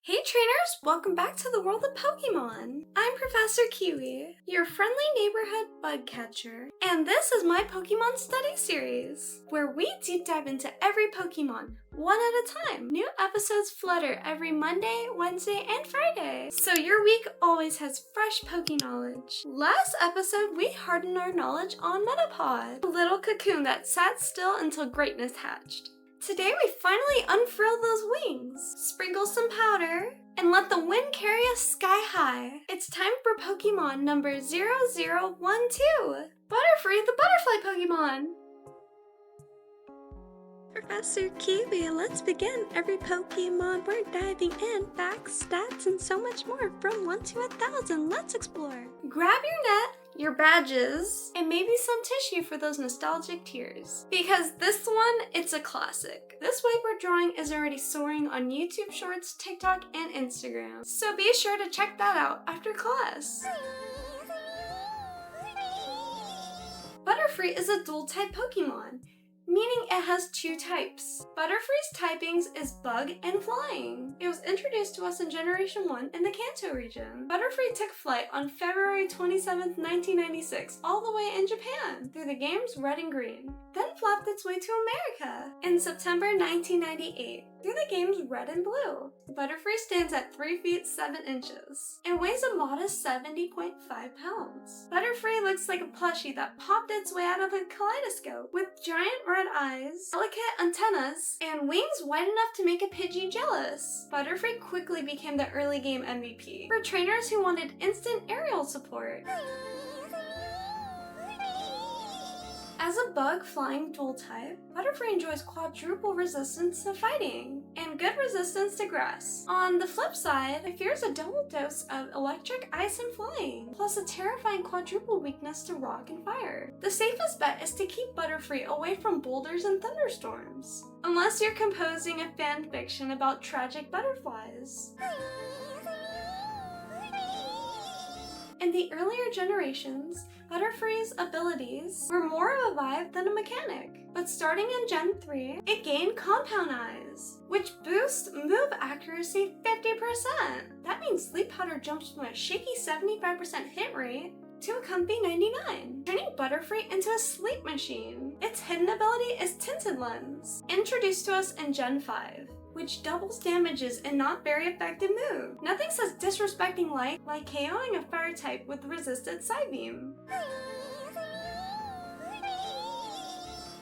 Hey trainers, welcome back to the world of Pokemon. I'm Professor Kiwi, your friendly neighborhood bug catcher, and this is my Pokemon study series, where we deep dive into every Pokemon, one at a time. New episodes flutter every Monday, Wednesday, and Friday, so your week always has fresh Poke knowledge. Last episode, we hardened our knowledge on Metapod, a little cocoon that sat still until greatness hatched. Today we finally unfurl those wings, sprinkle some powder, and let the wind carry us sky high. It's time for Pokemon number 0012, Butterfree the butterfly Pokemon. Professor Kiwi, let's begin. Every Pokemon we're diving in, facts, stats, and so much more from 1 to 1,000. Let's explore. Grab your net, your badges, and maybe some tissue for those nostalgic tears. Because this one, it's a classic. This whiteboard drawing is already soaring on YouTube Shorts, TikTok, and Instagram. So be sure to check that out after class. Butterfree is a dual-type Pokemon, meaning it has two types. Butterfree's typings is bug and flying. It was introduced to us in Generation 1 in the Kanto region. Butterfree took flight on February 27th, 1996, all the way in Japan, through the games Red and Green, then flapped its way to America in September 1998, through the games Red and Blue. Butterfree stands at 3 feet 7 inches and weighs a modest 70.5 pounds. Butterfree looks like a plushie that popped its way out of a kaleidoscope, with giant red eyes, delicate antennas, and wings wide enough to make a Pidgey jealous. Butterfree quickly became the early game MVP for trainers who wanted instant aerial support. As a bug flying dual type, Butterfree enjoys quadruple resistance to fighting and good resistance to grass. On the flip side, it fears a double dose of electric, ice, and flying, plus a terrifying quadruple weakness to rock and fire. The safest bet is to keep Butterfree away from boulders and thunderstorms, unless you're composing a fan fiction about tragic butterflies. In the earlier generations, Butterfree's abilities were more of a vibe than a mechanic. But starting in Gen 3, it gained Compound Eyes, which boosts move accuracy 50%. That means Sleep Powder jumps from a shaky 75% hit rate to a comfy 99, turning Butterfree into a sleep machine. Its hidden ability is Tinted Lens, introduced to us in Gen 5. Which doubles damages and not very effective move. Nothing says disrespecting light like KOing a fire type with resisted Psybeam.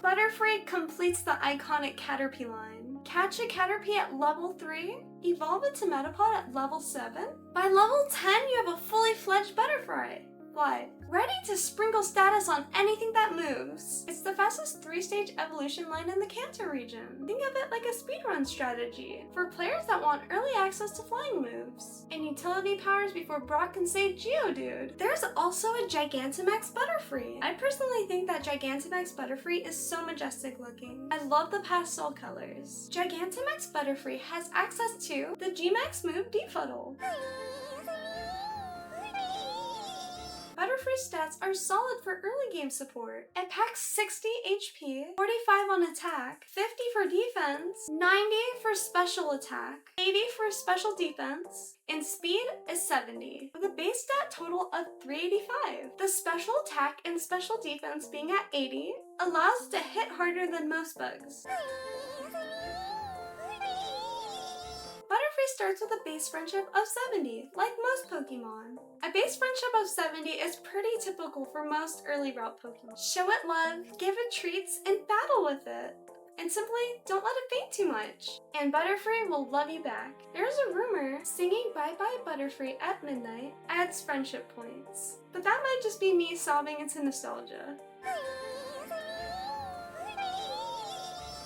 Butterfree completes the iconic Caterpie line. Catch a Caterpie at level 3, evolve it to Metapod at level 7. By level 10, you have a fully fledged Butterfree. Ready to sprinkle status on anything that moves. It's the fastest 3-stage evolution line in the Kanto region. Think of it like a speedrun strategy for players that want early access to flying moves and utility powers before Brock can say Geodude. There's also a Gigantamax Butterfree. I personally think that Gigantamax Butterfree is so majestic looking. I love the pastel colors. Gigantamax Butterfree has access to the G-Max move Befuddle. Butterfree's stats are solid for early game support. It packs 60 HP, 45 on attack, 50 for defense, 90 for special attack, 80 for special defense, and speed is 70, with a base stat total of 385. The special attack and special defense being at 80 allows it to hit harder than most bugs. Butterfree starts with a base friendship of 70, like most Pokemon. A base friendship of 70 is pretty typical for most early route Pokemon. Show it love, give it treats, and battle with it. And simply don't let it faint too much. And Butterfree will love you back. There's a rumor singing Bye Bye Butterfree at midnight adds friendship points. But that might just be me sobbing into nostalgia.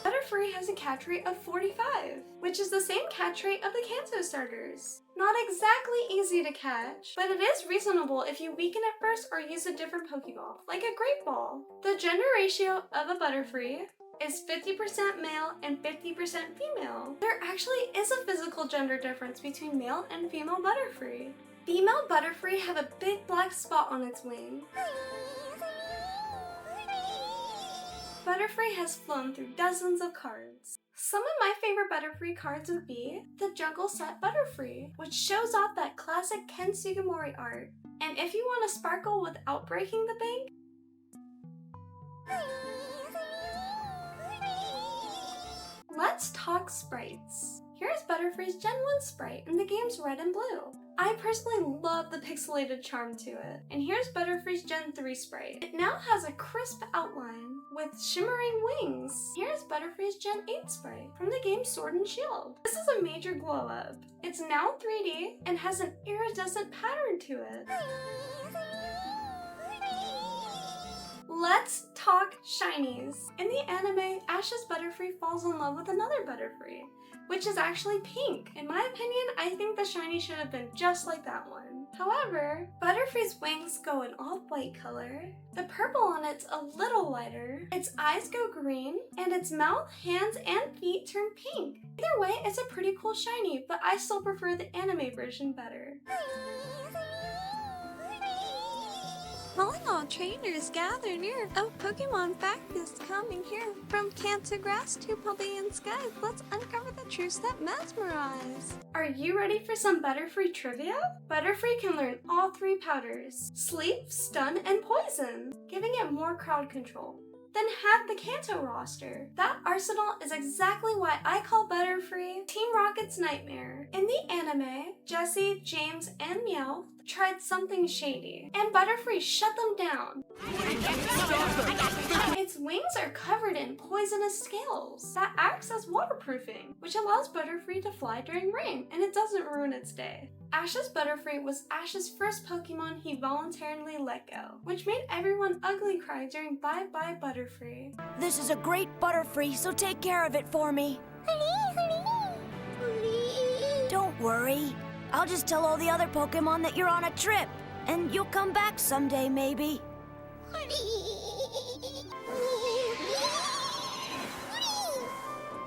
Butterfree has a catch rate of 45, which is the same catch rate of the Kanto starters. Not exactly easy to catch, but it is reasonable if you weaken it first or use a different Pokeball, like a Great Ball. The gender ratio of a Butterfree is 50% male and 50% female. There actually is a physical gender difference between male and female Butterfree. Female Butterfree have a big black spot on its wing. Butterfree has flown through dozens of cards. Some of my favorite Butterfree cards would be the Jungle Set Butterfree, which shows off that classic Ken Sugimori art. And if you want to sparkle without breaking the bank, let's talk sprites. Here's Butterfree's Gen 1 sprite in the game's Red and Blue. I personally love the pixelated charm to it. And here's Butterfree's Gen 3 sprite. It now has a crisp outline with shimmering wings. Here's Butterfree's Gen 8 sprite from the game Sword and Shield. This is a major glow up. It's now 3D and has an iridescent pattern to it. Let's talk shinies. In the anime, Ash's Butterfree falls in love with another Butterfree, which is actually pink. In my opinion, I think the shiny should have been just like that one. However, Butterfree's wings go an off-white color, the purple on it's a little lighter, its eyes go green, and its mouth, hands, and feet turn pink. Either way, it's a pretty cool shiny, but I still prefer the anime version better. All trainers gather near. A Pokemon fact is coming here. From Kanto grass to Paldean skies, let's uncover the truths that mesmerize. Are you ready for some Butterfree trivia? Butterfree can learn all 3 powders: Sleep, Stun, and Poison, giving it more crowd control than half the Kanto roster. That arsenal is exactly why I call Butterfree Team Rocket's nightmare. In the anime, Jessie, James, and Meowth tried something shady, and Butterfree shut them down. Its wings are covered in poisonous scales that acts as waterproofing, which allows Butterfree to fly during rain, and it doesn't ruin its day. Ash's Butterfree was Ash's first Pokemon he voluntarily let go, which made everyone ugly cry during Bye Bye Butterfree. This is a great Butterfree, so take care of it for me. Don't worry. I'll just tell all the other Pokemon that you're on a trip, and you'll come back someday, maybe.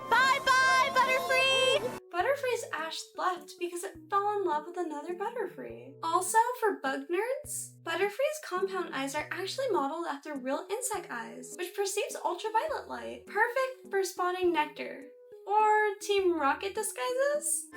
Bye-bye, Butterfree! Butterfree's Ash left because it fell in love with another Butterfree. Also, for bug nerds, Butterfree's compound eyes are actually modeled after real insect eyes, which perceives ultraviolet light, perfect for spotting nectar. Or Team Rocket disguises?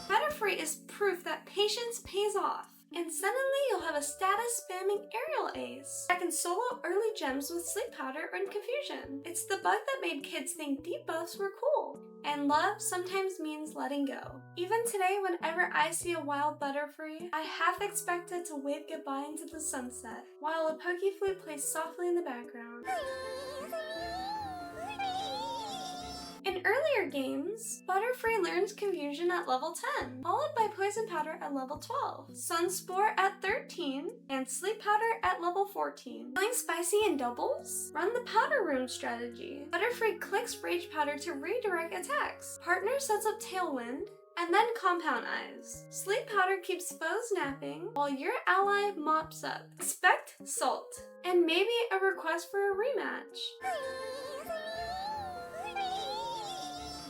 Butterfree is proof that patience pays off. And suddenly you'll have a status spamming aerial ace that can solo early gems with sleep powder and confusion. It's the bug that made kids think debuffs were cool. And love sometimes means letting go. Even today, whenever I see a wild Butterfree, I half expect it to wave goodbye into the sunset, while a Pokeflute plays softly in the background. In earlier games, Butterfree learns Confusion at level 10, followed by Poison Powder at level 12, Sunspore at 13, and Sleep Powder at level 14. Feeling spicy in doubles? Run the Powder Room strategy. Butterfree clicks Rage Powder to redirect attacks. Partner sets up Tailwind, and then Compound Eyes. Sleep Powder keeps foes napping, while your ally mops up. Expect Salt, and maybe a request for a rematch.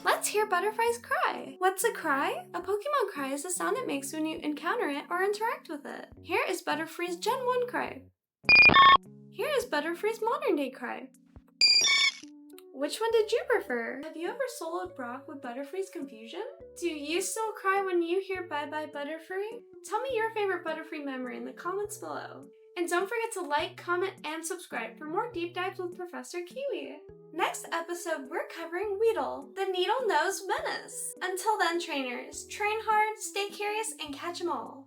Let's hear Butterfree's cry. What's a cry? A Pokemon cry is the sound it makes when you encounter it or interact with it. Here is Butterfree's Gen 1 cry. Here is Butterfree's modern day cry. Which one did you prefer? Have you ever soloed Brock with Butterfree's Confusion? Do you still cry when you hear Bye Bye Butterfree? Tell me your favorite Butterfree memory in the comments below. And don't forget to like, comment, and subscribe for more deep dives with Professor Kiwi. Next episode, we're covering Weedle, the needle-nosed menace. Until then, trainers, train hard, stay curious, and catch 'em all.